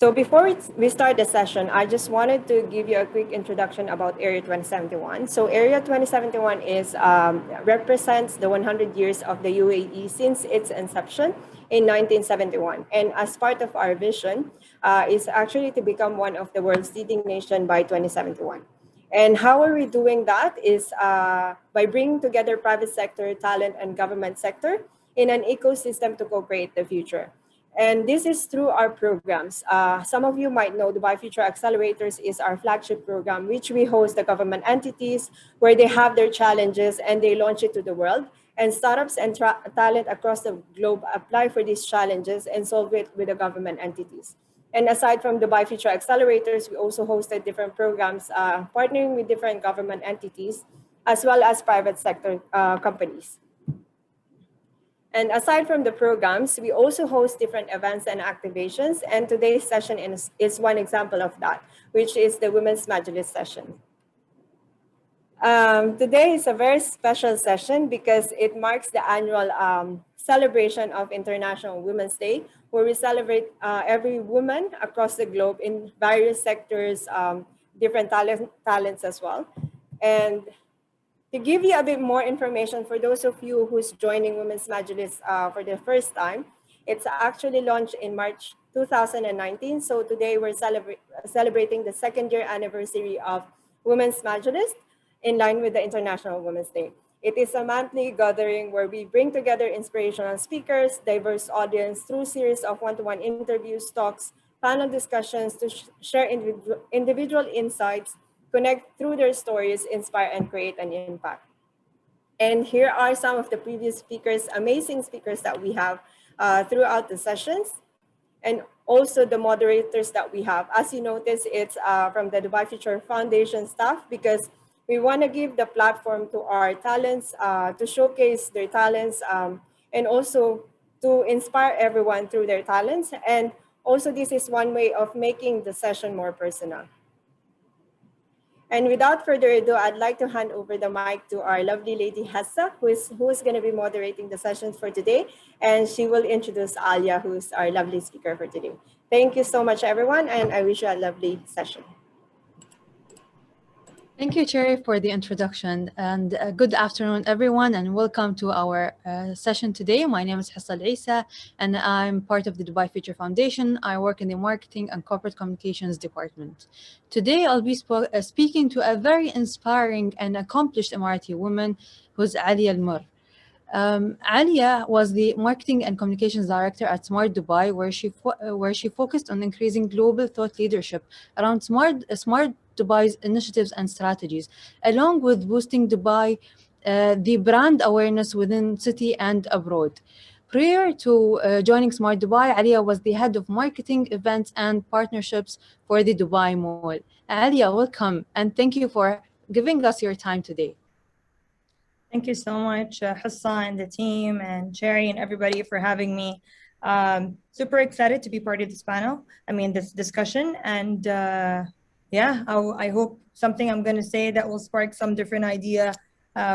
So before we start the session, I just wanted to give you a quick introduction about Area 2071. So Area 2071 represents the 100 years of the UAE since its inception in 1971. And as part of our vision, is actually to become one of the world's leading nation by 2071. And how are we doing that is by bringing together private sector, talent, and government sector in an ecosystem to co-create the future. And this is through our programs. Some of you might know Dubai Future Accelerators is our flagship program, which we host the government entities where they have their challenges and they launch it to the world. And startups and talent across the globe apply for these challenges and solve it with the government entities. And aside from Dubai Future Accelerators, we also hosted different programs partnering with different government entities as well as private sector companies. And aside from the programs, we also host different events and activations. And today's session is one example of that, which is the Women's Majlis session. Today is a very special session because it marks the annual celebration of International Women's Day, where we celebrate every woman across the globe in various sectors, different talents as well. And to give you a bit more information for those of you who's joining Women's Majlis for the first time, it's actually launched in March 2019. So today we're celebrating the second year anniversary of Women's Majlis in line with the International Women's Day. It is a monthly gathering where we bring together inspirational speakers, diverse audience through series of one-to-one interviews, talks, panel discussions to share individual insights, connect through their stories, inspire, and create an impact. And here are some of the previous speakers, amazing speakers that we have throughout the sessions, and also the moderators that we have. As you notice, it's from the Dubai Future Foundation staff because we want to give the platform to our talents, to showcase their talents, and also to inspire everyone through their talents. And also this is one way of making the session more personal. And without further ado, I'd like to hand over the mic to our lovely lady Hassa, who is going to be moderating the sessions for today. And she will introduce Alia, who's our lovely speaker for today. Thank you so much, everyone, and I wish you a lovely session. Thank you, Cherry, for the introduction. And good afternoon, everyone, and welcome to our session today. My name is Hassa Isa, and I'm part of the Dubai Future Foundation. I work in the Marketing and Corporate Communications Department. Today, I'll be speaking to a very inspiring and accomplished Emirati woman who's Alia Al Mur. Alia was the Marketing and Communications Director at Smart Dubai, where she focused on increasing global thought leadership around Smart Dubai's initiatives and strategies, along with boosting Dubai, the brand awareness within city and abroad. Prior to joining Smart Dubai, Alia was the head of marketing, events, and partnerships for the Dubai Mall. Alia, welcome, and thank you for giving us your time today. Thank you so much, Hassa and the team and Cherry and everybody for having me. Super excited to be part of this panel, this discussion. And yeah, I hope something I'm going to say that will spark some different idea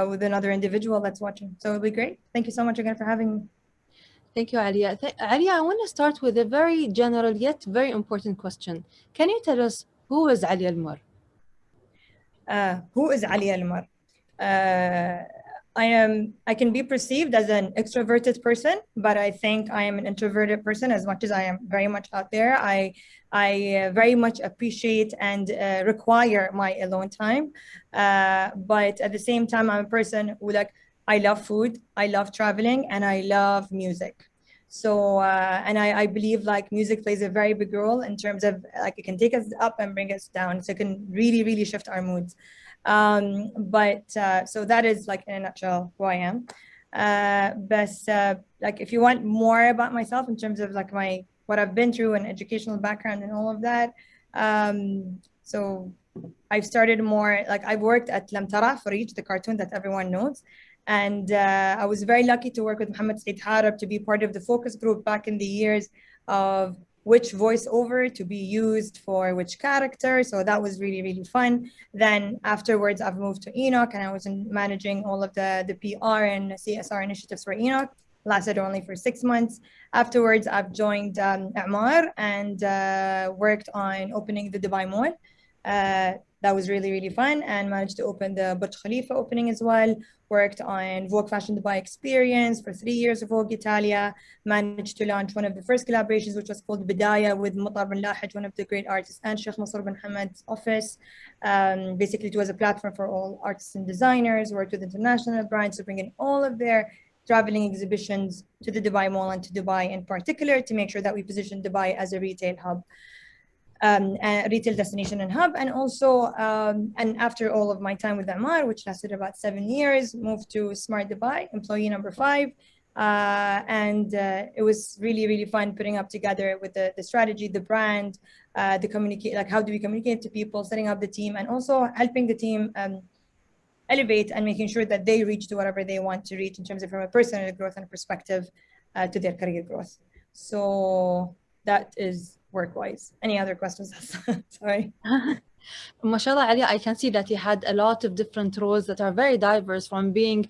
with another individual that's watching. So it'll be great. Thank you so much again for having me. Thank you, Alia. Alia, I want to start with a very general yet very important question. Can you tell us who is Alia Al Mur? Who is Alia Al Mur? I can be perceived as an extroverted person, but I think I am an introverted person as much as I am very much out there. I very much appreciate and require my alone time. But at the same time, I'm a person who I love food, I love traveling, and I love music. So, and I believe music plays a very big role in terms of it can take us up and bring us down. So it can really, really shift our moods. So that is in a nutshell who I am. But if you want more about myself in terms of what I've been through and educational background and all of that. So I've started more, I've worked at Lam Tara Farij, the cartoon that everyone knows. And I was very lucky to work with Mohammed Said Harab to be part of the focus group back in the years of which voiceover to be used for which character. So that was really, really fun. Then afterwards, I've moved to Enoch and I was managing all of the PR and CSR initiatives for Enoch. lasted only for 6 months. Afterwards, I've joined Amar and worked on opening the Dubai Mall. That was really, really fun, and managed to open the Burj Khalifa opening as well. Worked on Vogue Fashion Dubai Experience for 3 years of Vogue Italia. Managed to launch one of the first collaborations, which was called Bidaya with Mutar bin Lahij, one of the great artists, and Sheikh Masroor bin Hamad's office. Basically, it was a platform for all artists and designers. Worked with international brands to bring in all of their traveling exhibitions to the Dubai Mall and to Dubai in particular, to make sure that we position Dubai as a retail hub. A retail destination and hub, and also and after all of my time with Amar, which lasted about 7 years, moved to Smart Dubai, employee number 5, and it was really, really fun putting up together with the strategy, the brand, the communicate, like how do we communicate to people, setting up the team, and also helping the team elevate and making sure that they reach to whatever they want to reach in terms of from a personal growth and perspective to their career growth. So that is work-wise. Any other questions? Sorry. Mashallah, Ali, I can see that you had a lot of different roles that are very diverse, from being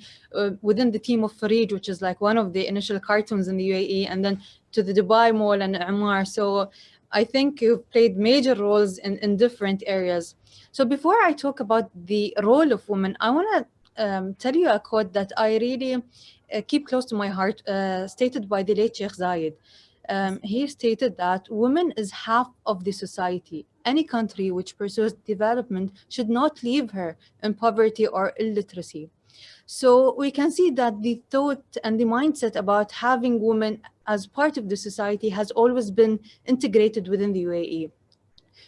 within the team of Farid, which is like one of the initial cartoons in the UAE, and then to the Dubai Mall and Amar. So I think you've played major roles in different areas. So before I talk about the role of women, I want to tell you a quote that I really keep close to my heart, stated by the late Sheikh Zayed. He stated that women is half of the society. Any country which pursues development should not leave her in poverty or illiteracy. So we can see that the thought and the mindset about having women as part of the society has always been integrated within the UAE.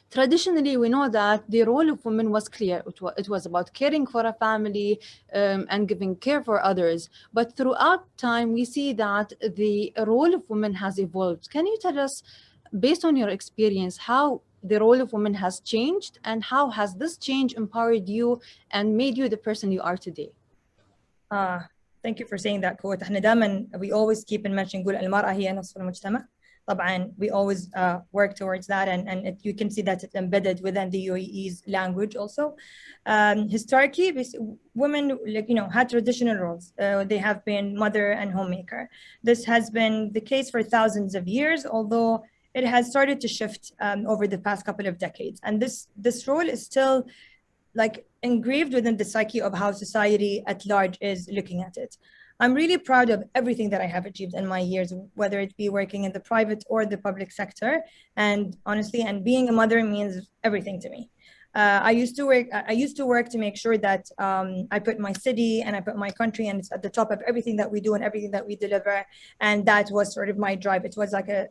Traditionally, we know that the role of women was clear. It was about caring for a family and giving care for others. But throughout time, we see that the role of women has evolved. Can you tell us, based on your experience, how the role of women has changed, and how has this change empowered you and made you the person you are today? Thank you for saying that quote. احنا دائما we always keep in mention نقول المرأة هي نصف المجتمع. طبعا we always work towards that, and you can see that it's embedded within the UAE's language also. Historically, women, like, had traditional roles. They have been mother and homemaker. This has been the case for thousands of years, although it has started to shift over the past couple of decades. And this role is still like engraved within the psyche of how society at large is looking at it. I'm really proud of everything that I have achieved in my years, whether it be working in the private or the public sector. And honestly, and being a mother means everything to me. I used to work to make sure that I put my city and I put my country, and it's at the top of everything that we do and everything that we deliver. And that was sort of my drive. It was like a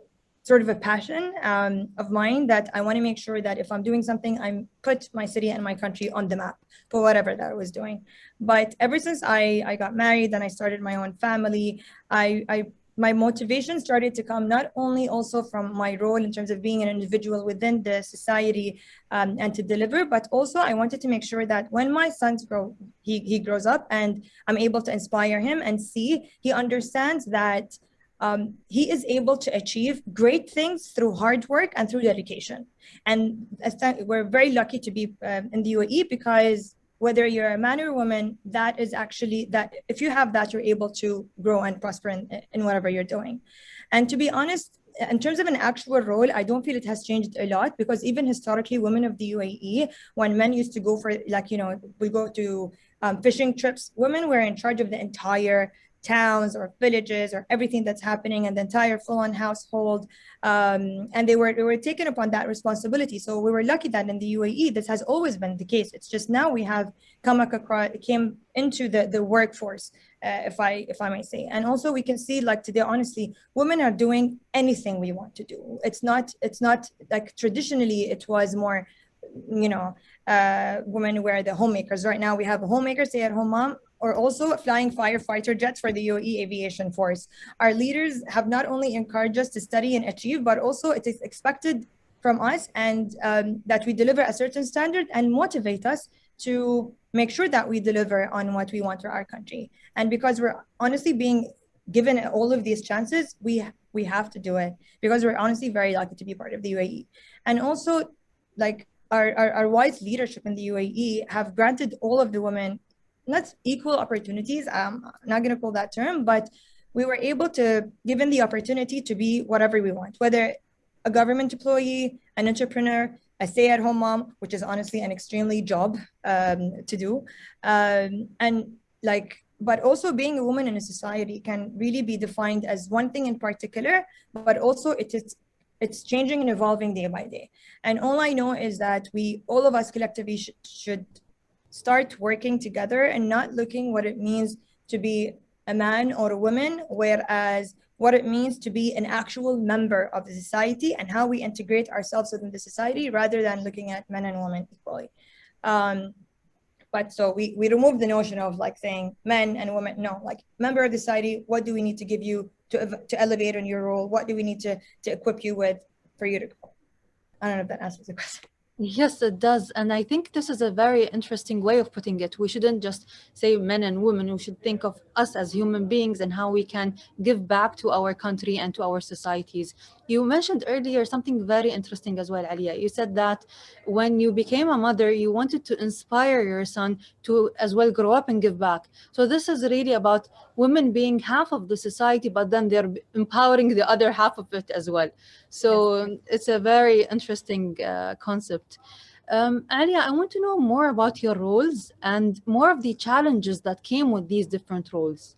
sort of a passion of mine, that I want to make sure that if I'm doing something, I put my city and my country on the map for whatever that I was doing. But ever since I got married and I started my own family, my motivation started to come not only also from my role in terms of being an individual within the society and to deliver, but also I wanted to make sure that when my sons he grows up and I'm able to inspire him and see he understands that he is able to achieve great things through hard work and through dedication. And we're very lucky to be in the UAE, because whether you're a man or a woman, that is actually that if you have that, you're able to grow and prosper in whatever you're doing. And to be honest, in terms of an actual role, I don't feel it has changed a lot, because even historically, women of the UAE, when men used to go for, like, we go to fishing trips, women were in charge of the entire towns or villages or everything that's happening, and the entire full-on household, and they were taken upon that responsibility. So we were lucky that in the UAE this has always been the case. It's just now we have came into the workforce, if I may say. And also we can see, like, today, honestly, women are doing anything we want to do. It's not like traditionally it was more, women were the homemakers. Right now we have a homemaker, stay-at-home mom, or also flying firefighter jets for the UAE Aviation Force. Our leaders have not only encouraged us to study and achieve, but also it is expected from us, and that we deliver a certain standard, and motivate us to make sure that we deliver on what we want for our country. And because we're honestly being given all of these chances, we have to do it, because we're honestly very lucky to be part of the UAE. And also, like, our wise leadership in the UAE have granted all of the women not equal opportunities. I'm not going to call that term, but we were able to, given the opportunity to be whatever we want, whether a government employee, an entrepreneur, a stay-at-home mom, which is honestly an extremely job to do, and like, but also being a woman in a society can really be defined as one thing in particular, but also it's changing and evolving day by day. And all I know is that all of us collectively should start working together and not looking what it means to be a man or a woman, whereas what it means to be an actual member of the society and how we integrate ourselves within the society rather than looking at men and women equally. But so we remove the notion of like saying men and women. No, like member of the society, what do we need to give you to elevate in your role? What do we need to equip you with for you to go? I don't know if that answers the question. Yes, it does. And I think this is a very interesting way of putting it. We shouldn't just say men and women. We should think of us as human beings and how we can give back to our country and to our societies. You mentioned earlier something very interesting as well, Alia. You said that when you became a mother, you wanted to inspire your son to as well grow up and give back. So this is really about women being half of the society, but then they're empowering the other half of it as well. So it's a very interesting concept. Alia, I want to know more about your roles and more of the challenges that came with these different roles.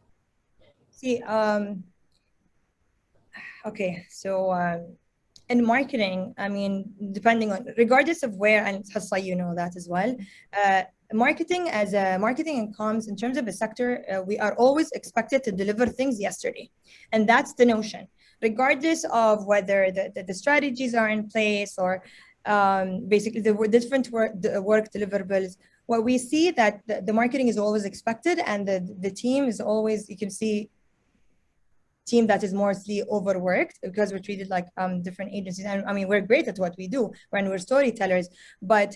See, okay, so in marketing, I mean, depending on, regardless of where, and Hassa, you know that as well, marketing as a marketing and comms, in terms of a sector, we are always expected to deliver things yesterday. And that's the notion. Regardless of whether the strategies are in place or basically the different work deliverables, what we see that the marketing is always expected and the team is always, you can see, team that is mostly overworked because we're treated like different agencies. And I mean, we're great at what we do when we're storytellers, but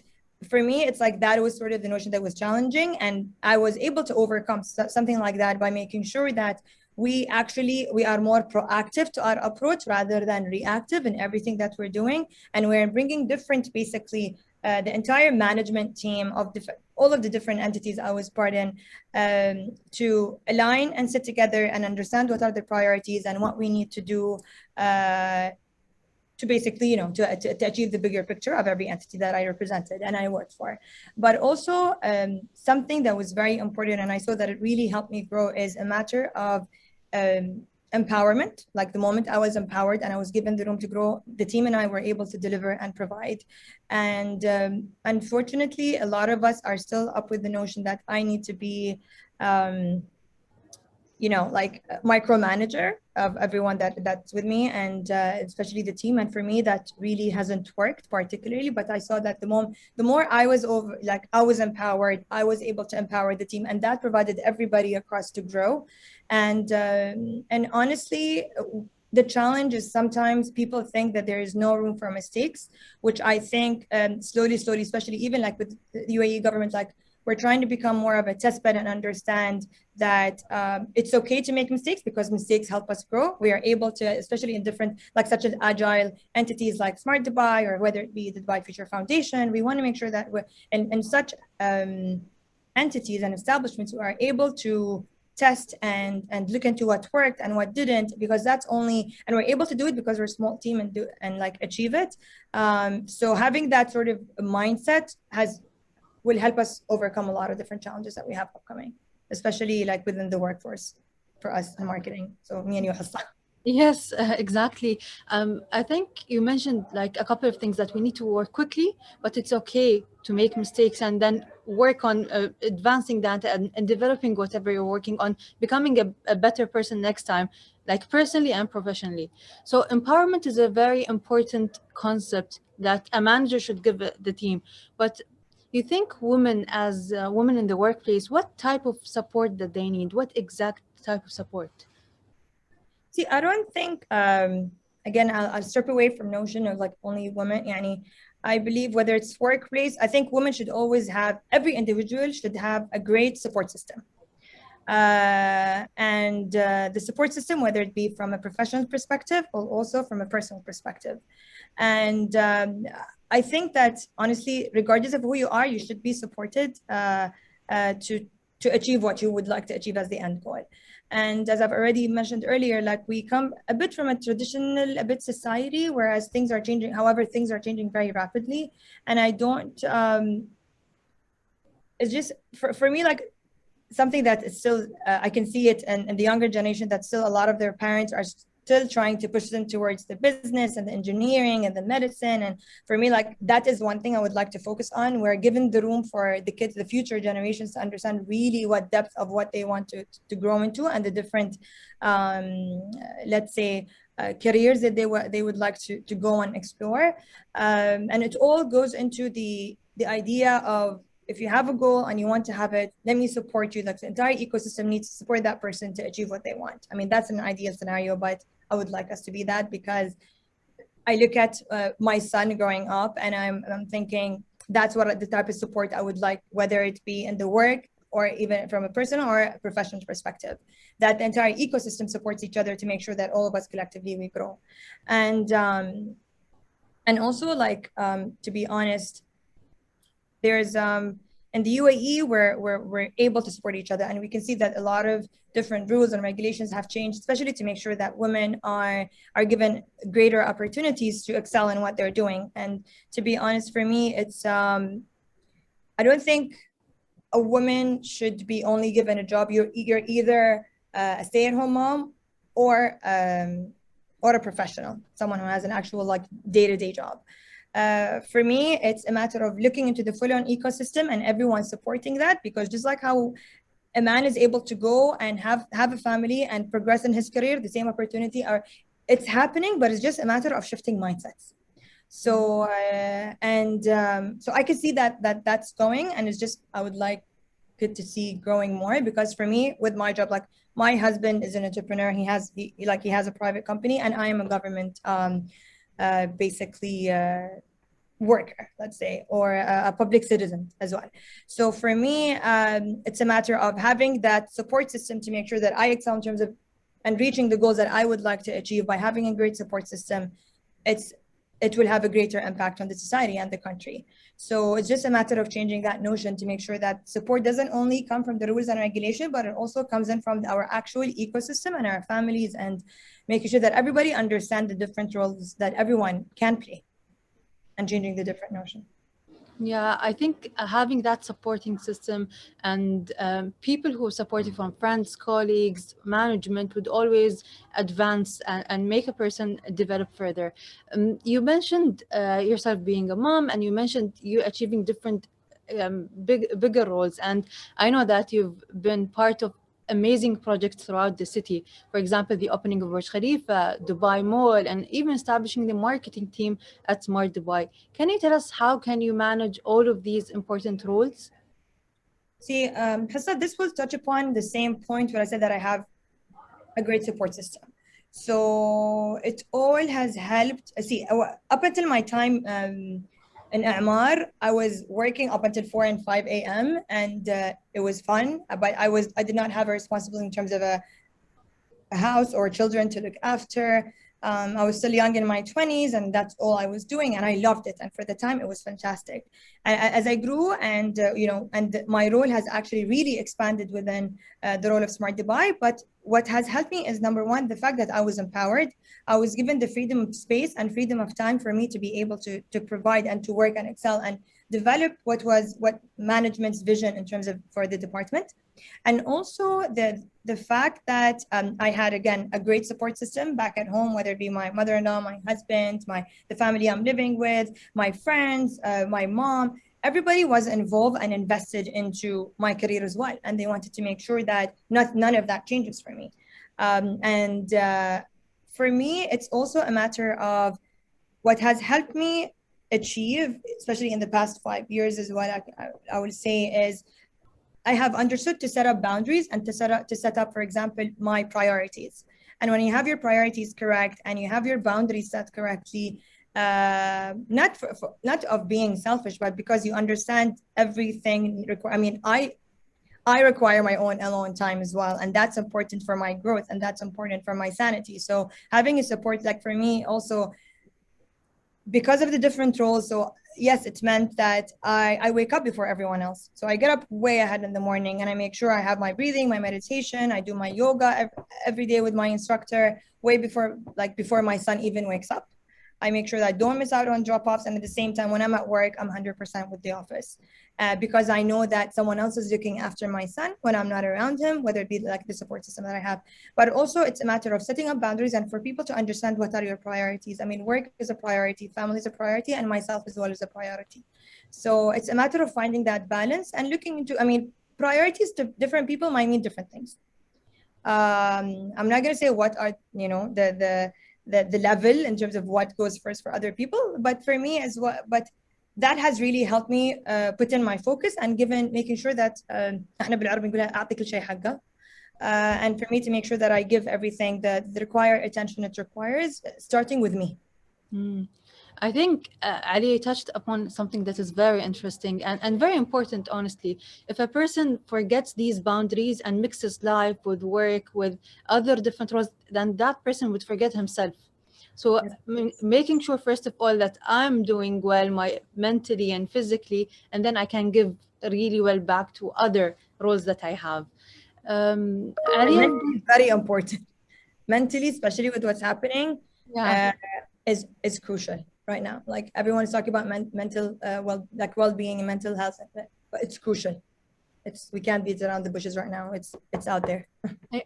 for me, it's like that was sort of the notion that was challenging. And I was able to overcome something like that by making sure that we are more proactive to our approach rather than reactive in everything that we're doing. And we're bringing different, basically, the entire management team of all of the different entities I was part in to align and sit together and understand what are the priorities and what we need to do to basically, you know, to achieve the bigger picture of every entity that I represented and I worked for. But also something that was very important, and I saw that it really helped me grow, is a matter of empowerment. Like the moment I was empowered and I was given the room to grow, the team and I were able to deliver and provide. And unfortunately, a lot of us are still up with the notion that I need to be, you know, like micromanager of everyone that's with me, and especially the team. And for me, that really hasn't worked particularly. But I saw that the more I was I was empowered, I was able to empower the team, and that provided everybody across to grow. And honestly, the challenge is sometimes people think that there is no room for mistakes, which I think slowly, especially even like with the UAE government, like we're trying to become more of a test bed and understand that it's okay to make mistakes because mistakes help us grow. We are able to, especially in different, like such as agile entities like Smart Dubai, or whether it be the Dubai Future Foundation, we want to make sure that we're in such entities and establishments, we are able to test and look into what worked and what didn't, because that's only, and we're able to do it because we're a small team and like achieve it. So having that sort of mindset will help us overcome a lot of different challenges that we have upcoming, especially like within the workforce for us in marketing. So me and you, Hassa. Yes, exactly. I think you mentioned like a couple of things that we need to work quickly, but it's okay to make mistakes and then work on advancing that and developing whatever you're working on, becoming a better person next time, like personally and professionally. So empowerment is a very important concept that a manager should give the team. But you think women, as women in the workplace, what type of support that they need? What exact type of support? See, I don't think, again, I'll strip away from notion of like only women. Yani, I believe whether it's workplace, I think women should always have, every individual should have a great support system. And the support system, whether it be from a professional perspective or also from a personal perspective. And I think that honestly, regardless of who you are, you should be supported to achieve what you would like to achieve as the end goal. And as I've already mentioned earlier, like we come a bit from a traditional, a bit society, whereas things are changing. However, things are changing very rapidly. And I don't, it's just for me, like something that is still, I can see it in the younger generation, that still a lot of their parents are still trying to push them towards the business and the engineering and the medicine. And for me, like that is one thing I would like to focus on. We're given the room for the kids, the future generations, to understand really what depth of what they want to grow into, and the different, let's say, careers that they would like to go and explore. And it all goes into the idea of, if you have a goal and you want to have it, let me support you. Like the entire ecosystem needs to support that person to achieve what they want. I mean, that's an ideal scenario, but I would like us to be that, because I look at my son growing up, and I'm thinking that's what the type of support I would like, whether it be in the work or even from a personal or a professional perspective, that the entire ecosystem supports each other to make sure that all of us collectively we grow. And also, like, to be honest, there's in the UAE we're able to support each other, and we can see that a lot of different rules and regulations have changed, especially to make sure that women are given greater opportunities to excel in what they're doing. And to be honest, for me, it's I don't think a woman should be only given a job. You're either a stay-at-home mom or a professional, someone who has an actual like day-to-day job. For me, it's a matter of looking into the full-on ecosystem and everyone supporting that, because just like how a man is able to go and have a family and progress in his career, the same opportunity it's happening, but it's just a matter of shifting mindsets. So so I can see that's going, and it's just I would like it to see growing more, because for me, with my job, like my husband is an entrepreneur, he has a private company, and I am a government basically worker, let's say, or a public citizen as well. So for me, it's a matter of having that support system to make sure that I excel in terms of and reaching the goals that I would like to achieve. By having a great support system, it will have a greater impact on the society and the country. So it's just a matter of changing that notion to make sure that support doesn't only come from the rules and regulation, but it also comes in from our actual ecosystem and our families, and making sure that everybody understands the different roles that everyone can play, and changing the different notion. Yeah, I think having that supporting system and people who support you from friends, colleagues, management would always advance and make a person develop further. You mentioned yourself being a mom, and you mentioned you achieving different bigger roles. And I know that you've been part of amazing projects throughout the city. For example, the opening of Burj Khalifa, Dubai Mall, and even establishing the marketing team at Smart Dubai. Can you tell us how can you manage all of these important roles? See, Hassa, this will touch upon the same point where I said that I have a great support system. So it all has helped. See, up until my time in A'mar, I was working up until 4 and 5 a.m. and it was fun, but I did not have a responsibility in terms of a house or children to look after. I was still young in my 20s, and that's all I was doing, and I loved it. And for the time, it was fantastic. And as I grew, and and my role has actually really expanded within the role of Smart Dubai. But what has helped me is, number one, the fact that I was empowered. I was given the freedom of space and freedom of time for me to be able to provide and to work and excel and develop what management's vision in terms of for the department. And also the fact that I had, again, a great support system back at home, whether it be my mother-in-law, my husband, the family I'm living with, my friends, my mom. Everybody was involved and invested into my career as well, and they wanted to make sure that none of that changes for me. For me, it's also a matter of what has helped me achieve, especially in the past 5 years, is what I would say is I have understood to set up boundaries and to set up, for example, my priorities. And when you have your priorities correct and you have your boundaries set correctly, not of being selfish, but because you understand everything. I mean, I require my own alone time as well, and that's important for my growth, and that's important for my sanity. So having a support, like for me also, because of the different roles, so yes, it meant that I wake up before everyone else. So I get up way ahead in the morning and I make sure I have my breathing, my meditation. I do my yoga every day with my instructor way before my son even wakes up. I make sure that I don't miss out on drop-offs. And at the same time, when I'm at work, I'm 100% with the office because I know that someone else is looking after my son when I'm not around him, whether it be like the support system that I have. But also it's a matter of setting up boundaries and for people to understand what are your priorities. I mean, work is a priority, family is a priority, and myself as well is a priority. So it's a matter of finding that balance and looking into, I mean, priorities to different people might mean different things. I'm not going to say what are, you know, the level in terms of what goes first for other people, but for me as well, but that has really helped me put in my focus and making sure that احنا بالعربي نقولها اعطي كل شيء حقه. And for me to make sure that I give everything the required attention it requires, starting with me. I think Ali touched upon something that is very interesting and very important, honestly. If a person forgets these boundaries and mixes life with work, with other different roles, then that person would forget himself. So making sure, first of all, that I'm doing well mentally and physically, and then I can give really well back to other roles that I have. Alia? Mentally is very important. Mentally, especially with what's happening, is crucial right now. Like everyone is talking about mental well-being and mental health, but it's crucial. We can't beat around the bushes right now. It's out there.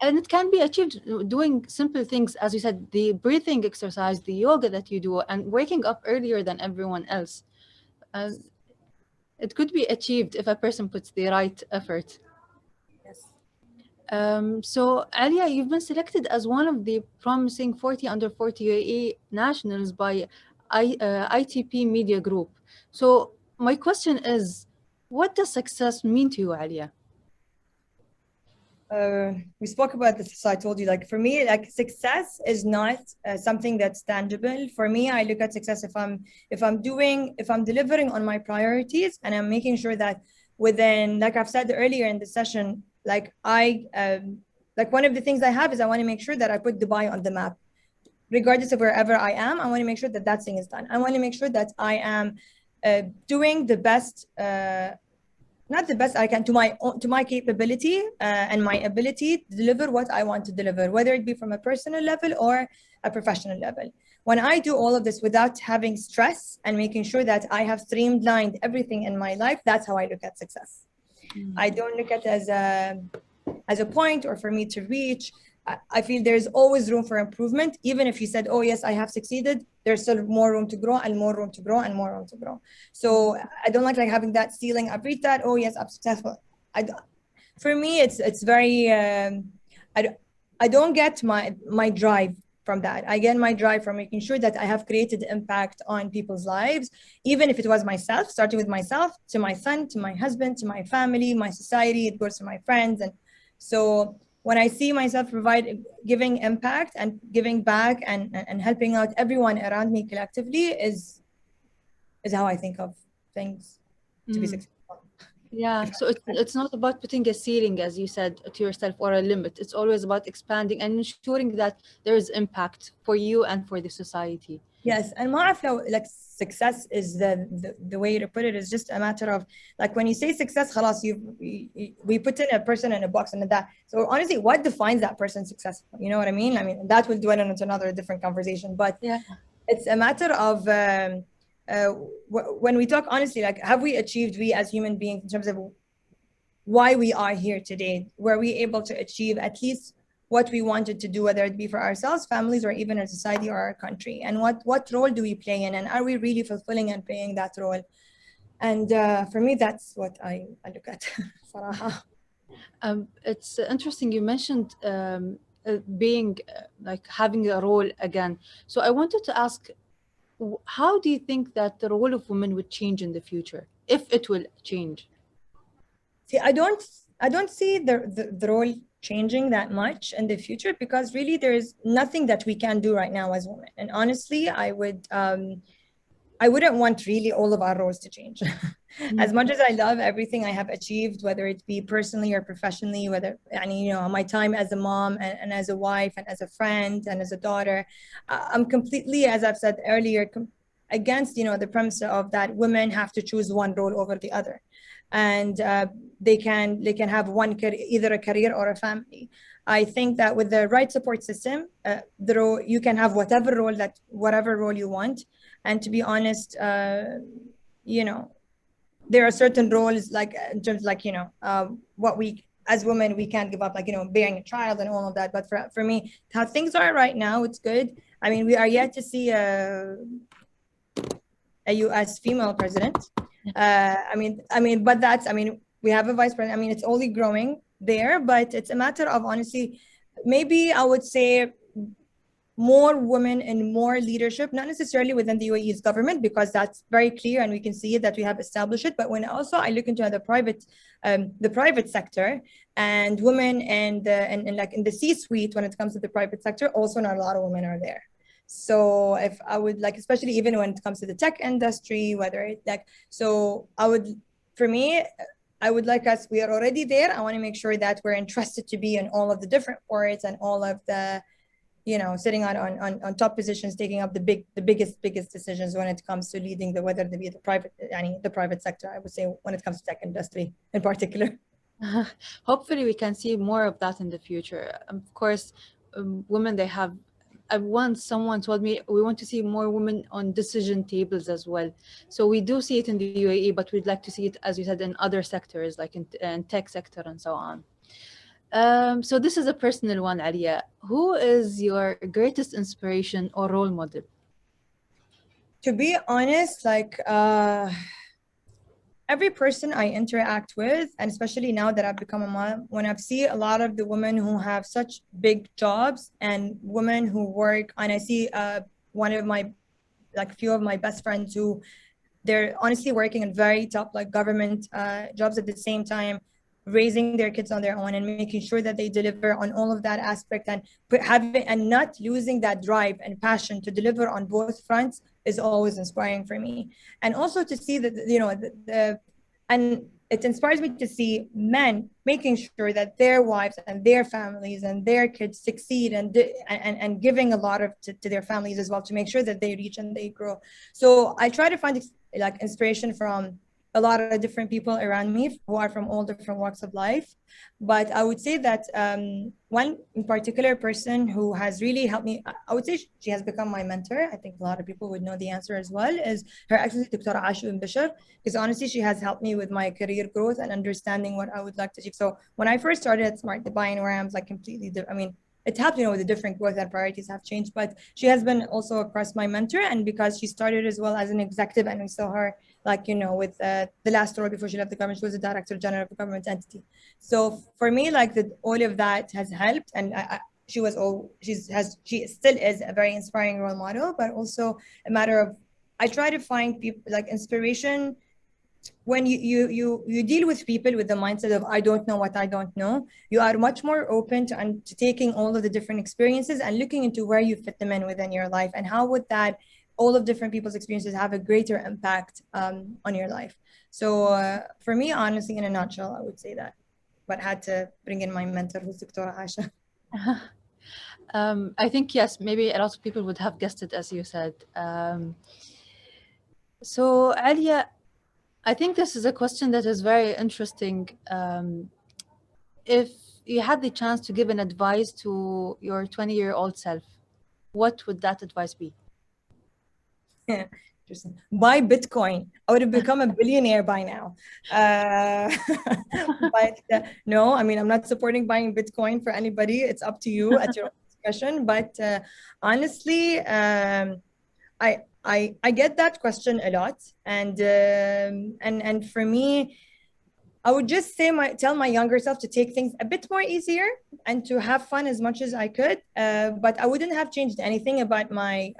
And it can be achieved doing simple things, as you said, the breathing exercise, the yoga that you do, and waking up earlier than everyone else. It could be achieved if a person puts the right effort. Yes. So, Alia, you've been selected as one of the promising 40 under 40 UAE nationals by ITP Media Group. So, my question is, what does success mean to you, Alia? We spoke about this, so I told you, like, for me, like, success is not something that's tangible. For me, I look at success if I'm delivering on my priorities and I'm making sure that within, like I've said earlier in the session, like like one of the things I have is I want to make sure that I put Dubai on the map. Regardless of wherever I am, I want to make sure that thing is done. I want to make sure that I am doing the best, not the best I can, to my capability and my ability to deliver what I want to deliver, whether it be from a personal level or a professional level. When I do all of this without having stress and making sure that I have streamlined everything in my life, that's how I look at success. I don't look at it as a point or for me to reach. I feel there's always room for improvement. Even if you said, oh, yes, I have succeeded, there's still more room to grow and more room to grow and more room to grow. So I don't like having that ceiling. I've reached that. Oh, yes, I'm successful. For me, it's very, I don't get my drive from that. I get my drive from making sure that I have created impact on people's lives, even if it was myself, starting with myself, to my son, to my husband, to my family, my society, it goes to my friends. And so when I see myself giving impact and giving back and helping out everyone around me collectively is how I think of things to be successful. Yeah, so it's not about putting a ceiling, as you said, to yourself or a limit. It's always about expanding and ensuring that there is impact for you and for the society. Yes, and like success is the way to put it is just a matter of, like, when you say success, khalas, we put in a person in a box and that. So honestly, what defines that person successful? You know what I mean? I mean, that will dwell into another different conversation, but yeah, it's a matter of when we talk honestly, like, have we achieved, we as human beings, in terms of why we are here today? Were we able to achieve at least what we wanted to do, whether it be for ourselves, families, or even our society or our country? And what role do we play in? And are we really fulfilling and playing that role? And for me, that's what I look at. It's interesting you mentioned being like having a role again. So I wanted to ask, how do you think that the role of women would change in the future, if it will change? See, I don't see the role changing that much in the future, because really there is nothing that we can do right now as women. And honestly, I wouldn't want really all of our roles to change. As much as I love everything I have achieved, whether it be personally or professionally, whether, you know, my time as a mom and as a wife and as a friend and as a daughter, I'm completely, as I've said earlier, against, the premise of that women have to choose one role over the other, and they can have one career, either a career or a family. I think that with the right support system, you can have whatever role you want. And to be honest, there are certain roles, like in terms, like, what we as women we can't give up, like, bearing a child and all of that. But for me, how things are right now, it's good. I mean, we are yet to see a US female president. But we have a vice president. I mean, it's only growing there, but it's a matter of, honestly, maybe I would say more women and more leadership, not necessarily within the UAE's government, because that's very clear and we can see it, that we have established it. But when also I look into the private sector, and women and like in the C-suite, when it comes to the private sector, also not a lot of women are there. So if I would like, especially even when it comes to the tech industry, whether it like, so I would, for me, I would like us, we are already there. I want to make sure that we're entrusted to be in all of the different boards and all of the, sitting on top positions, taking up the biggest decisions when it comes to leading whether they be the private sector, I would say, when it comes to tech industry in particular. Hopefully, we can see more of that in the future. Of course, women, they have. Once someone told me we want to see more women on decision tables as well. So we do see it in the UAE, but we'd like to see it, as you said, in other sectors, like in tech sector and so on. So this is a personal one, Alia. Who is your greatest inspiration or role model? To be honest, like every person I interact with, and especially now that I've become a mom, when I've seen a lot of the women who have such big jobs and women who work, and I see one of my, like few of my best friends who they're honestly working in very top like government jobs at the same time, raising their kids on their own and making sure that they deliver on all of that aspect, and and not losing that drive and passion to deliver on both fronts is always inspiring for me. And also to see that, and it inspires me to see men making sure that their wives and their families and their kids succeed, and giving a lot of to their families as well, to make sure that they reach and they grow. So I try to find like inspiration from a lot of different people around me who are from all different walks of life. But I would say that one in particular person who has really helped me, I would say she has become my mentor. I think a lot of people would know the answer as well, is Her Excellency Dr. Ashu Bishar, because honestly, she has helped me with my career growth and understanding what I would like to achieve. So when I first started at Smart Dubai, where I'm like completely different, I mean, it's helped, with the different growth and priorities have changed, but she has been also across my mentor. And because she started as well as an executive, and we saw her like, with the last role before she left the government, she was the director general of a government entity. So for me, like all of that has helped. And she still is a very inspiring role model, but also a matter of, I try to find people like inspiration when you deal with people with the mindset of I don't know what I don't know. You are much more open to taking all of the different experiences and looking into where you fit them in within your life, and how would that all of different people's experiences have a greater impact on your life. So for me, honestly, in a nutshell, I would say that, but had to bring in my mentor, who's Dr. Aisha. I think, yes, maybe a lot of people would have guessed it, as you said. So Alia, I think this is a question that is very interesting. If you had the chance to give an advice to your 20-year-old self, what would that advice be? Yeah, interesting. Buy Bitcoin. I would have become a billionaire by now. But no, I mean, I'm not supporting buying Bitcoin for anybody. It's up to you at your own discretion. But honestly, I get that question a lot, and for me, I would just tell my younger self to take things a bit more easier and to have fun as much as I could. But I wouldn't have changed anything about my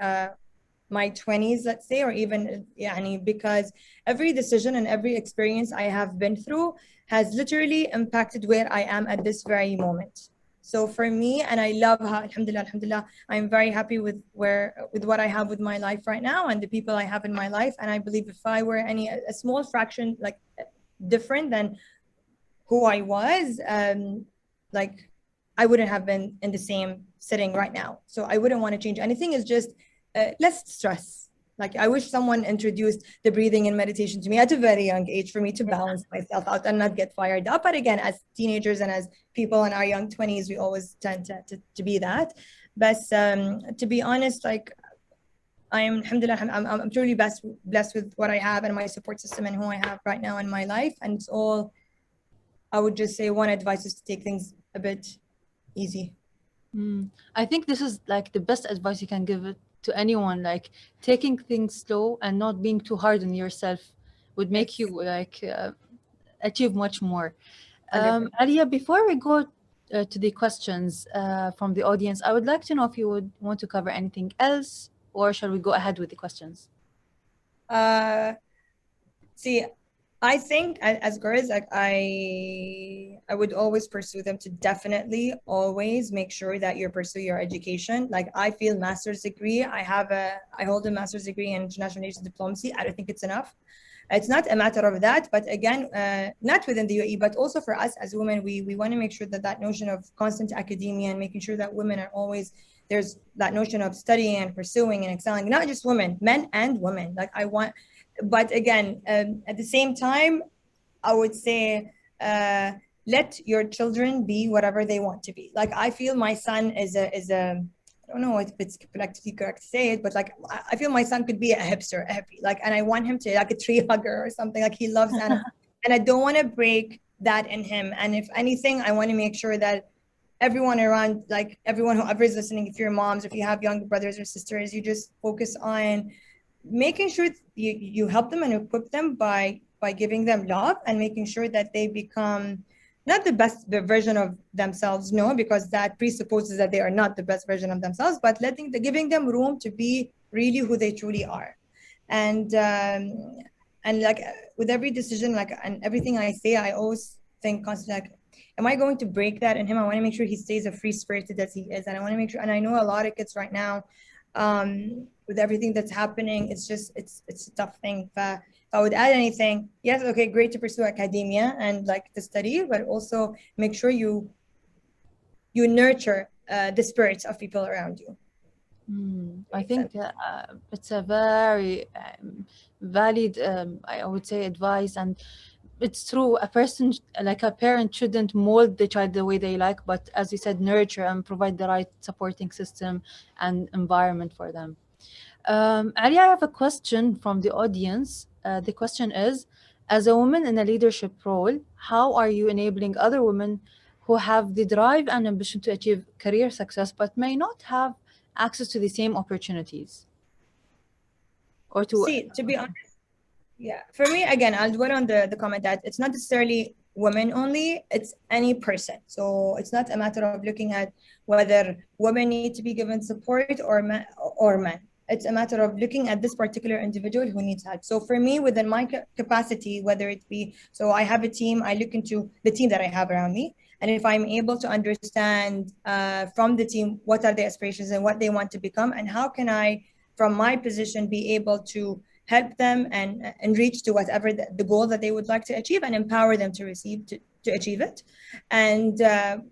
20s, let's say, or even because every decision and every experience I have been through has literally impacted where I am at this very moment. So for me, and I love how, alhamdulillah, I'm very happy with what I have with my life right now and the people I have in my life. And I believe if I were a small fraction like different than who I was, like I wouldn't have been in the same sitting right now. So I wouldn't want to change anything. It's just less stress. Like, I wish someone introduced the breathing and meditation to me at a very young age for me to balance myself out and not get fired up. But again, as teenagers and as people in our young 20s, we always tend to be that. But to be honest, like, alhamdulillah, I'm truly blessed with what I have and my support system and who I have right now in my life. And it's all, I would just say one advice is to take things a bit easy. I think this is like the best advice you can give it to anyone. Like taking things slow and not being too hard on yourself would make you like achieve much more. 100%. Alia, before we go to the questions from the audience, I would like to know if you would want to cover anything else, or shall we go ahead with the questions? See, I think as girls, like I would always pursue them to definitely always make sure that you pursue your education. Like, I feel master's degree. I hold a master's degree in international relations diplomacy. I don't think it's enough. It's not a matter of that, but again, not within the UAE, but also for us as women, we want to make sure that that notion of constant academia and making sure that women are always, there's that notion of studying and pursuing and excelling, not just women, men and women. Like, but again, at the same time, I would say, let your children be whatever they want to be. Like, I feel my son is a I don't know if it's politically correct to say it, but like, I feel my son could be a hipster, a hippie, like, and I want him to like a tree hugger or something. Like, he loves animals, and I don't want to break that in him. And if anything, I want to make sure that everyone around, like everyone whoever is listening, if you're moms, if you have young brothers or sisters, you just focus on making sure you help them and equip them by giving them love and making sure that they become not the best version of themselves, no, because that presupposes that they are not the best version of themselves, but giving them room to be really who they truly are. And like, with every decision, like, and everything I say, I always think constantly, like, am I going to break that in him? I want to make sure he stays a free spirited as he is. And I want to make sure, and I know a lot of kids right now, with everything that's happening, it's a tough thing. If I would add anything, yes, okay, great to pursue academia and like to study, but also make sure you nurture the spirits of people around you. I think it's a very valid, I would say, advice, and it's true. A person, like a parent, shouldn't mold the child the way they like, but as you said, nurture and provide the right supporting system and environment for them. Ali, I have a question from the audience. The question is, as a woman in a leadership role, how are you enabling other women who have the drive and ambition to achieve career success but may not have access to the same opportunities? Or to be honest, yeah, for me, again, I'll dwell on the comment that it's not necessarily women only, it's any person. So it's not a matter of looking at whether women need to be given support or men. It's a matter of looking at this particular individual who needs help. So for me, within my capacity, whether it be, so I have a team, I look into the team that I have around me. And if I'm able to understand from the team, what are their aspirations and what they want to become, and how can I, from my position, be able to help them and reach to whatever the goal that they would like to achieve, and empower them to achieve it. And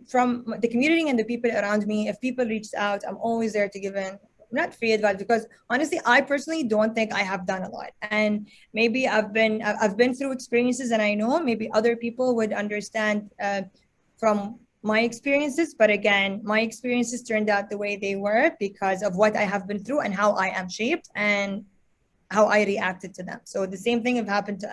from the community and the people around me, if people reached out, I'm always there to give in, not free advice, because honestly, I personally don't think I have done a lot. And maybe I've been through experiences, and I know maybe other people would understand from my experiences. But again, my experiences turned out the way they were because of what I have been through and how I am shaped and how I reacted to them. So the same thing if happened to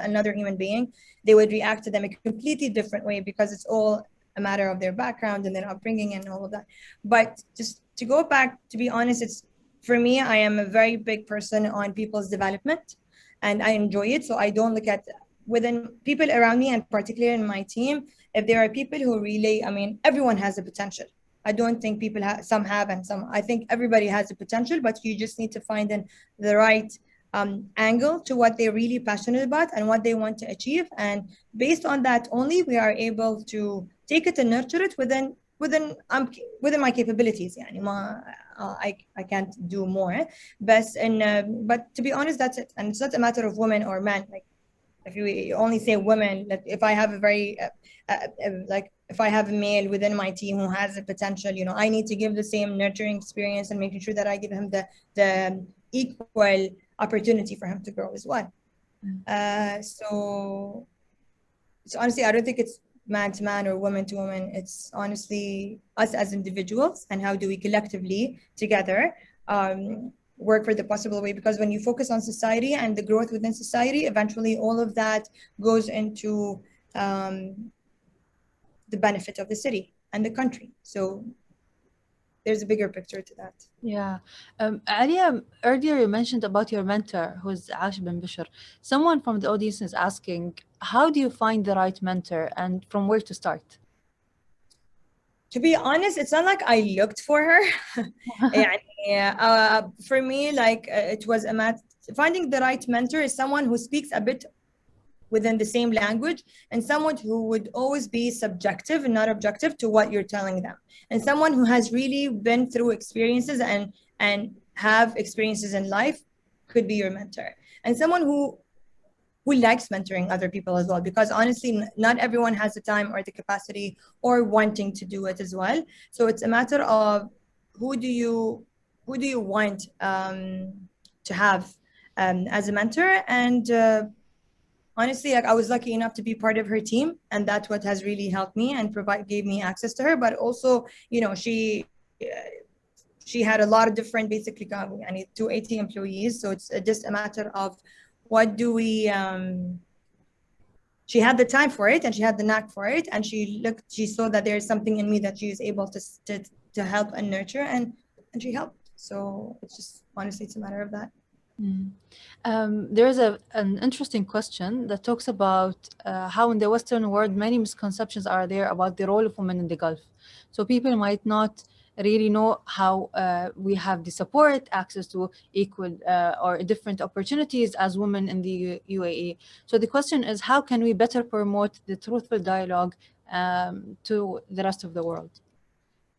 another human being, they would react to them a completely different way, because it's all a matter of their background and their upbringing and all of that. But just to go back, to be honest, it's, for me, I am a very big person on people's development, and I enjoy it. So I don't look at within people around me, and particularly in my team, if there are people who really, I mean, everyone has a potential. I don't think people have, some have and some, I think everybody has a potential, but you just need to find the right angle to what they're really passionate about and what they want to achieve. And based on that only, we are able to take it and nurture it within my capabilities. I can't do more, but to be honest, that's it. And it's not a matter of women or men. Like, if you only say women, like if I have a very like if I have a male within my team who has the potential, I need to give the same nurturing experience and making sure that I give him the equal opportunity for him to grow as well. So honestly, I don't think it's man to man or woman to woman. It's honestly us as individuals and how do we collectively together work for the possible way. Because when you focus on society and the growth within society, eventually all of that goes into the benefit of the city and the country. So there's a bigger picture to that. Yeah. Alia, earlier you mentioned about your mentor, who's Ash bin Bishr. Someone from the audience is asking, how do you find the right mentor and from where to start? To be honest, it's not like I looked for her. For me, like it was a matter finding the right mentor is someone who speaks a bit within the same language and someone who would always be subjective and not objective to what you're telling them, and someone who has really been through experiences and have experiences in life could be your mentor, and someone who likes mentoring other people as well, because honestly not everyone has the time or the capacity or wanting to do it as well. So it's a matter of who do you want to have as a mentor. And honestly, like I was lucky enough to be part of her team, and that's what has really helped me and gave me access to her. But also, she had a lot of different, basically 280 employees, so it's just a matter of what do we she had the time for it and she had the knack for it, and she saw that there's something in me that she is able to help and nurture, and she helped. So it's just honestly it's a matter of that. There's an interesting question that talks about how in the Western world many misconceptions are there about the role of women in the Gulf. So people might not really know how we have the support, access to equal or different opportunities as women in the UAE. So the question is, how can we better promote the truthful dialogue to the rest of the world?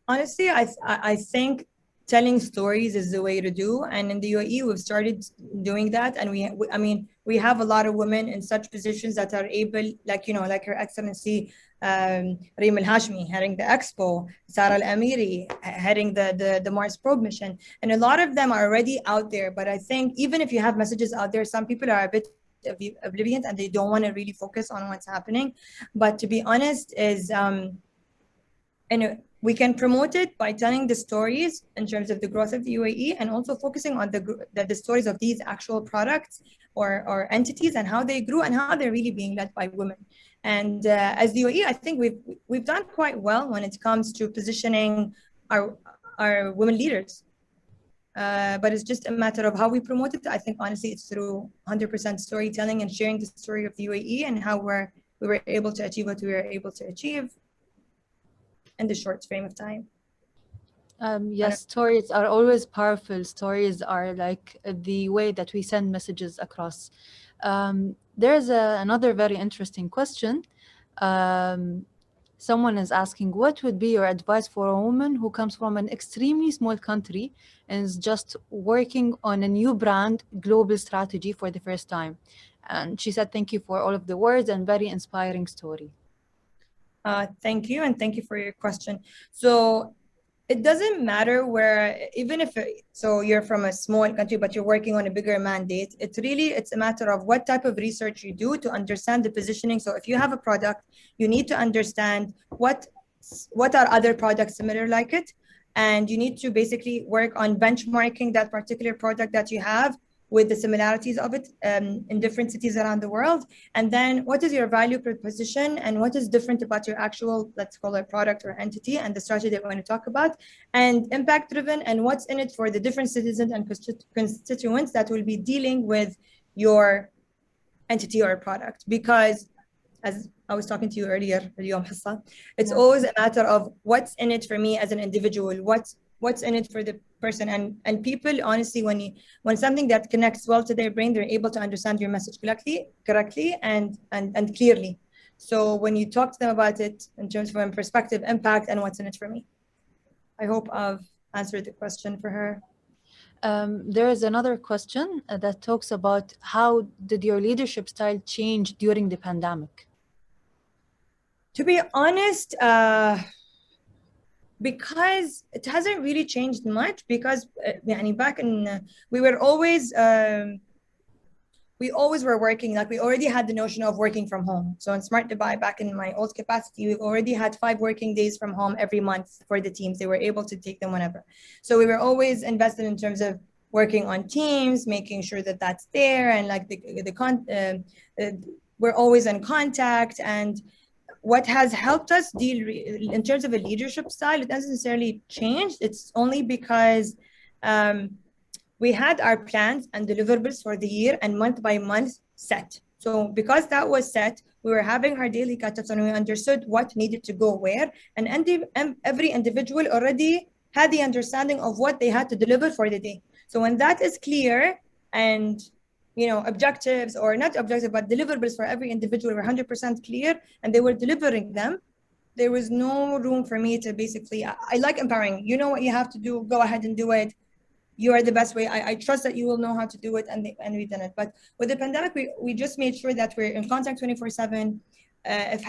Honestly, I think telling stories is the way to do, and in the UAE we've started doing that, and we have a lot of women in such positions that are able, like Her Excellency Reem Al Hashmi heading the Expo, Sarah Al Amiri heading the Mars probe mission, and a lot of them are already out there. But I think even if you have messages out there, some people are a bit oblivious and they don't want to really focus on what's happening. But to be honest is and we can promote it by telling the stories in terms of the growth of the UAE, and also focusing on the stories of these actual products or entities and how they grew and how they're really being led by women. And as the UAE, I think we've done quite well when it comes to positioning our women leaders. But it's just a matter of how we promote it. I think honestly it's through 100% storytelling and sharing the story of the UAE and how we were able to achieve what we were able to achieve in the short frame of time. Yes, stories are always powerful. Stories are like the way that we send messages across. There's another very interesting question. Someone is asking, what would be your advice for a woman who comes from an extremely small country and is just working on a new brand global strategy for the first time? And she said, thank you for all of the words and very inspiring story. Thank you, and thank you for your question. So it doesn't matter where, even if you're from a small country but you're working on a bigger mandate, it's a matter of what type of research you do to understand the positioning. So if you have a product, you need to understand what are other products similar like it, and you need to basically work on benchmarking that particular product that you have with the similarities of it in different cities around the world. And then what is your value proposition and what is different about your actual, let's call it product or entity, and the strategy that we're going to talk about, and impact driven, and what's in it for the different citizens and constituents that will be dealing with your entity or product. Because as I was talking to you earlier, it's always a matter of what's in it for me as an individual, what's in it for the person, and people honestly, when something that connects well to their brain, they're able to understand your message correctly and clearly. So when you talk to them about it in terms of perspective, impact, and what's in it for me, I hope I've answered the question for her. There is another question that talks about how did your leadership style change during the pandemic? To be honest, because it hasn't really changed much, because يعني back in we always were working, like we already had the notion of working from home. So in Smart Dubai, back in my old capacity, we already had 5 working days from home every month for the teams. They were able to take them whenever. So we were always invested in terms of working on teams, making sure that that's there, and like we're always in contact. And what has helped us deal in terms of a leadership style, it doesn't necessarily change. It's only because we had our plans and deliverables for the year and month by month set. So because that was set, we were having our daily catch-ups and we understood what needed to go where. And every individual already had the understanding of what they had to deliver for the day. So when that is clear, and objectives, or not objectives, but deliverables for every individual were 100% clear and they were delivering them, there was no room for me to basically, I like empowering. You know what you have to do, go ahead and do it. You are the best way. I trust that you will know how to do it, and we did it. But with the pandemic, we just made sure that we're in contact 24/7. If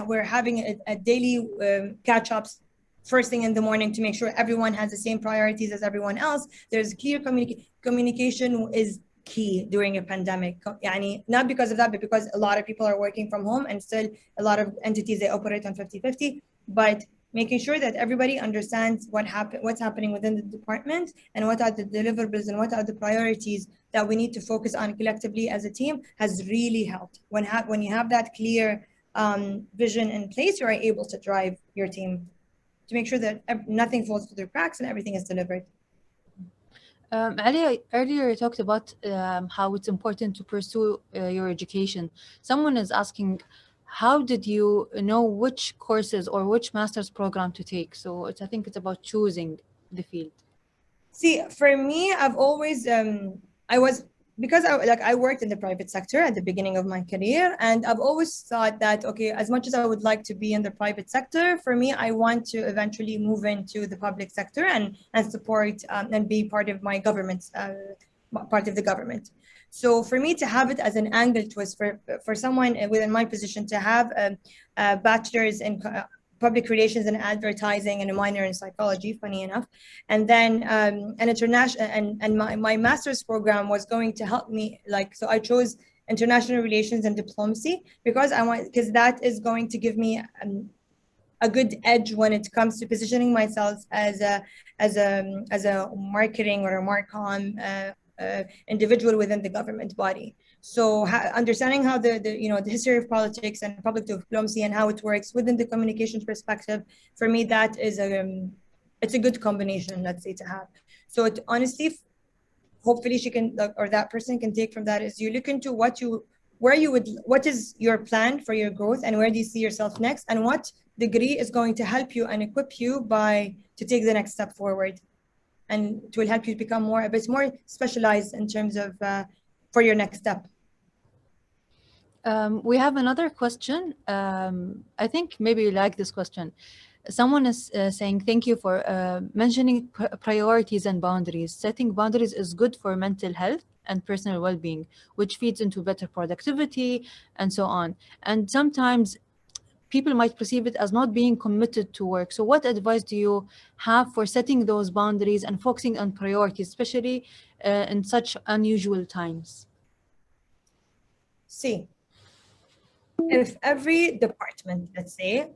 we're having a daily catch-ups first thing in the morning to make sure everyone has the same priorities as everyone else. There's clear communication is key during a pandemic. Not because of that, but because a lot of people are working from home, and still a lot of entities, they operate on 50-50. But making sure that everybody understands what's happening within the department, and what are the deliverables and what are the priorities that we need to focus on collectively as a team, has really helped. When you have that clear vision in place, you are able to drive your team to make sure that nothing falls through the cracks and everything is delivered. Alia, earlier you talked about how it's important to pursue your education. Someone is asking, how did you know which courses or which master's program to take? So I think it's about choosing the field. See, for me, I've always because I worked in the private sector at the beginning of my career, and I've always thought that, okay, as much as I would like to be in the private sector, for me, I want to eventually move into the public sector and support and be part of my government, part of the government. So for me to have it as an angle twist for someone within my position to have a bachelor's in public relations and advertising and a minor in psychology, funny enough, and then an international, and my master's program was going to help me, so I chose international relations and diplomacy because that is going to give me a good edge when it comes to positioning myself as a marketing or a marcom individual within the government body. So understanding how the history of politics and public diplomacy and how it works within the communications perspective, for me, that is it's a good combination, let's say, to have. So it honestly, hopefully she can, or that person can take from that, is you look into what is your plan for your growth and where do you see yourself next, and what degree is going to help you and equip you to take the next step forward, and it will help you become a bit more specialized in terms of for your next step. We have another question. I think maybe you like this question. Someone is saying, thank you for mentioning priorities and boundaries. Setting boundaries is good for mental health and personal well-being, which feeds into better productivity and so on. And sometimes people might perceive it as not being committed to work. So what advice do you have for setting those boundaries and focusing on priorities, especially in such unusual times? See, if every department, let's say,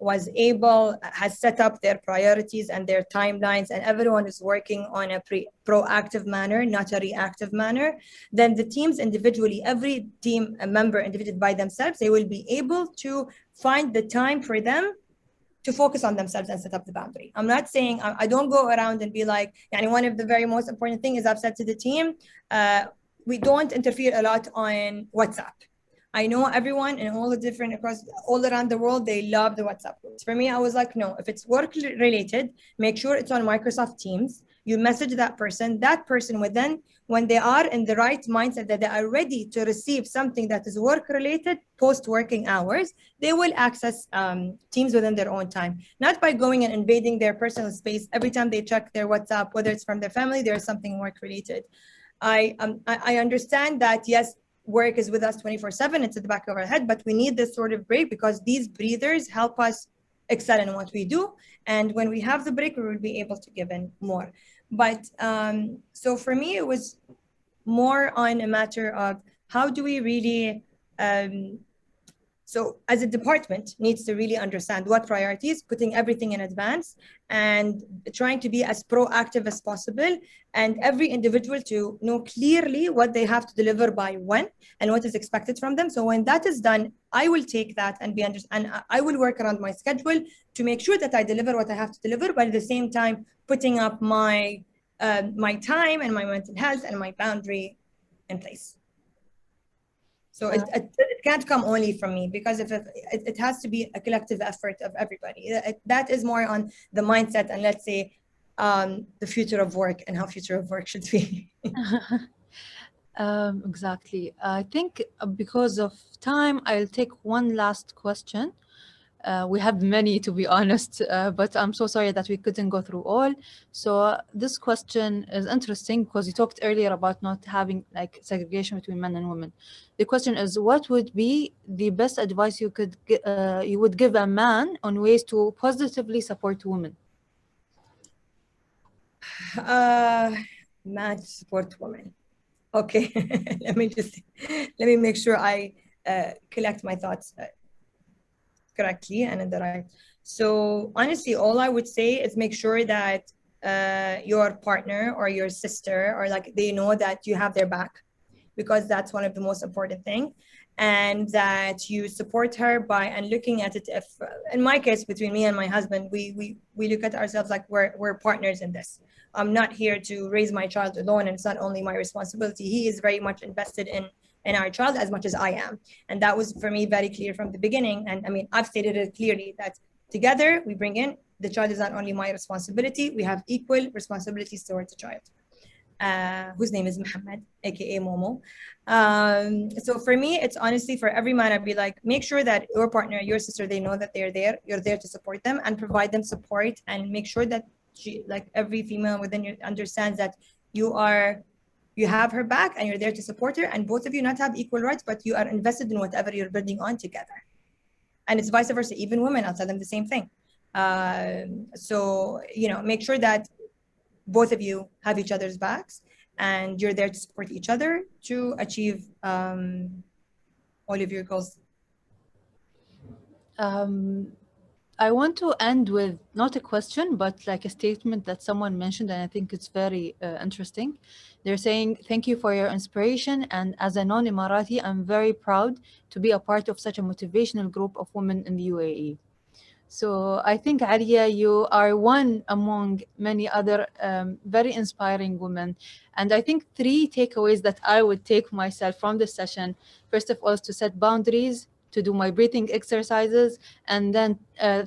has set up their priorities and their timelines, and everyone is working on a proactive manner, not a reactive manner, then the teams individually, every team member individually by themselves, they will be able to find the time for them to focus on themselves and set up the boundary. I'm not saying, I don't go around and be like, one of the very most important things I've said to the team, we don't interfere a lot on WhatsApp. I know everyone and all around the world, they love the WhatsApp groups. For me, I was like, no, if it's work related, make sure it's on Microsoft Teams. You message that person will then, when they are in the right mindset that they are ready to receive something that is work related post working hours, they will access Teams within their own time, not by going and invading their personal space every time they check their WhatsApp, whether it's from their family, there's something work related. I understand that, yes, work is with us 24/7, it's at the back of our head, but we need this sort of break because these breathers help us excel in what we do. And when we have the break, we will be able to give in more. But so for me, it was more on a matter of how do we really so as a department needs to really understand what priorities, putting everything in advance and trying to be as proactive as possible, and every individual to know clearly what they have to deliver by when and what is expected from them. So when that is done, I will take that and and I will work around my schedule to make sure that I deliver what I have to deliver, but at the same time putting up my time and my mental health and my boundary in place. So it can't come only from me, because if it has to be a collective effort of everybody. That is more on the mindset and, let's say, the future of work and how future of work should be. Exactly. I think because of time, I'll take one last question. We have many, to be honest, but I'm so sorry that we couldn't go through all. So this question is interesting because you talked earlier about not having like segregation between men and women. The question is, what would be the best advice you would give a man on ways to positively support women? Man to support women. Okay, let me make sure I collect my thoughts correctly and in the right. So honestly, all I would say is make sure that your partner or your sister, or like, they know that you have their back, because that's one of the most important thing, and that you support her by and looking at it. If in my case, between me and my husband, we look at ourselves like we're partners in this. I'm not here to raise my child alone, and it's not only my responsibility. He is very much invested in our child as much as I am, and that was for me very clear from the beginning. And I mean, I've stated it clearly that together we bring in the child is not only my responsibility. We have equal responsibilities towards the child. Whose name is Muhammad, aka Momo. So for me, it's honestly, for every man, I'd be like, make sure that your partner, your sister, they know that they're there. You're there to support them and provide them support, and make sure that she, like every female within you, understands that you have her back and you're there to support her, and both of you not have equal rights, but you are invested in whatever you're building on together. And it's vice versa. Even women, I'll tell them the same thing. So make sure that both of you have each other's backs, and you're there to support each other to achieve all of your goals. I want to end with not a question, but like a statement that someone mentioned, and I think it's very interesting. They're saying, thank you for your inspiration. And as a non-Emirati, I'm very proud to be a part of such a motivational group of women in the UAE. So I think, Alia, you are one among many other very inspiring women. And I think 3 takeaways that I would take myself from this session, first of all, is to set boundaries, to do my breathing exercises, and then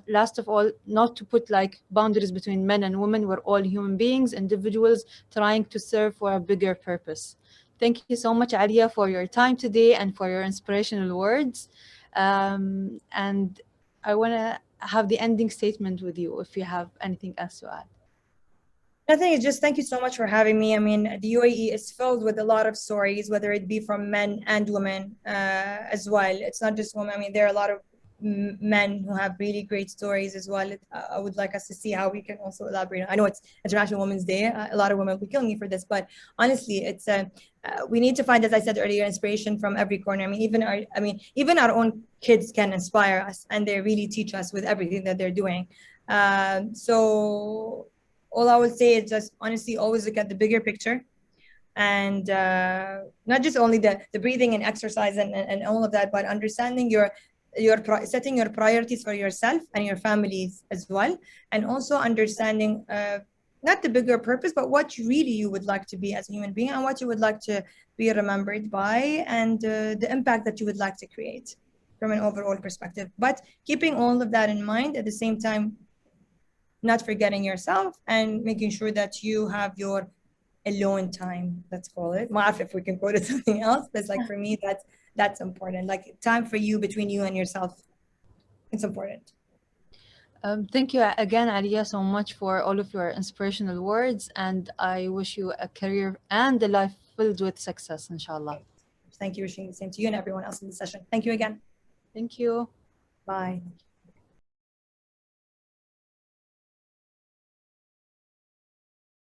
last of all, not to put like boundaries between men and women. We're all human beings, individuals trying to serve for a bigger purpose. Thank you so much, Alia, for your time today and for your inspirational words. And I want to have the ending statement with you if you have anything else to add. Nothing, is just thank you so much for having me. I mean, the UAE is filled with a lot of stories, whether it be from men and women as well. It's not just women. I mean, there are a lot of men who have really great stories as well. I would like us to see how we can also elaborate. I know it's International Women's Day. A lot of women will be killing me for this, but honestly, it's we need to find, as I said earlier, inspiration from every corner. I mean, even our own kids can inspire us, and they really teach us with everything that they're doing. So all I would say is just honestly always look at the bigger picture, and not just only the breathing and exercise and all of that, but understanding setting your priorities for yourself and your families as well, and also understanding not the bigger purpose, but what really you would like to be as a human being, and what you would like to be remembered by, and the impact that you would like to create from an overall perspective. But keeping all of that in mind at the same time, not forgetting yourself, and making sure that you have your alone time, let's call it. Maaf if we can call it something else, but like for me, that's important. Like time for you, between you and yourself. It's important. Thank you again, Alia, so much for all of your inspirational words. And I wish you a career and a life filled with success, inshallah. Thank you, Rasheen. The same to you and everyone else in the session. Thank you again. Thank you. Bye.